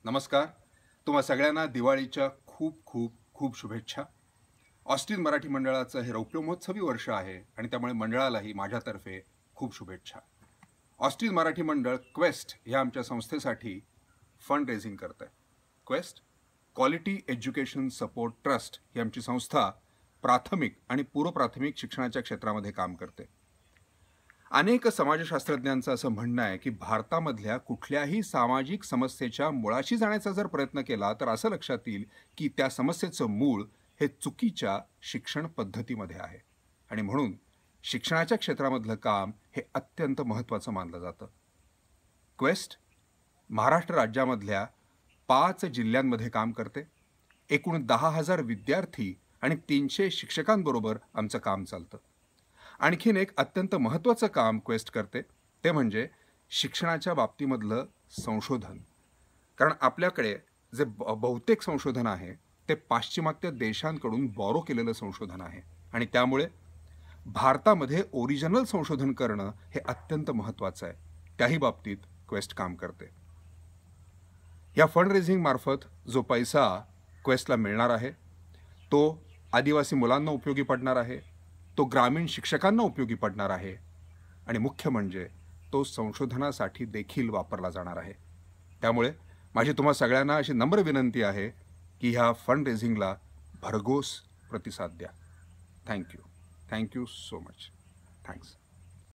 नमस्कार. तुम्हा सगळ्यांना दिवाळीच्या खूप खूप खूप शुभेच्छा. ऑस्टिन मराठी मंडळाचं हे रौप्य महोत्सवी वर्ष आहे आणि त्यामुळे मंडळालाही माझ्यातर्फे खूप शुभेच्छा. ऑस्टिन मराठी मंडळ क्वेस्ट ह्या आमच्या संस्थेसाठी फंड रेझिंग करत आहे. Quest Quality Education Support Trust ही आमची संस्था प्राथमिक आणि पूर्वप्राथमिक शिक्षणाच्या क्षेत्रामध्ये काम करते. अनेक समाजशास्त्रज्ञांचं असं म्हणणं आहे की भारतामधल्या कुठल्याही सामाजिक समस्येच्या मुळाशी जाण्याचा जर प्रयत्न केला तर असं लक्षात येईल की त्या समस्येचं मूळ हे चुकीच्या शिक्षण पद्धतीमध्ये आहे आणि म्हणून शिक्षणाच्या क्षेत्रामधलं काम हे अत्यंत महत्त्वाचं मानलं जातं. क्वेस्ट महाराष्ट्र राज्यामधल्या 5 जिल्ह्यांमध्ये काम करते. एकूण 10,000 विद्यार्थी आणि 300 शिक्षकांबरोबर आमचं काम चालतं. आणखीन एक अत्यंत महत्त्वाचं काम क्वेस्ट करते ते म्हणजे शिक्षणाच्या बाबतीमधलं संशोधन. कारण आपल्याकडे जे बहुतेक संशोधन आहे ते पाश्चिमात्य देशांकडून बॉरो केलेलं संशोधन आहे आणि त्यामुळे भारतामध्ये ओरिजिनल संशोधन करणं हे अत्यंत महत्त्वाचं आहे. त्याही बाबतीत क्वेस्ट काम करते. या फंड रेझिंग मार्फत जो पैसा क्वेस्टला मिळणार आहे तो आदिवासी मुलांना उपयोगी पडणार आहे, तो ग्रामीण शिक्षकांना उपयोगी पडणार आहे आणि मुख्य म्हणजे तो संशोधनासाठी देखील वापरला जाणार आहे. त्यामुळे माझी तुम्हा सगळ्यांना अशी नम्र विनंती आहे की ह्या फंड रेझिंगला भरघोस प्रतिसाद द्या. Thank you so much. थँक्स.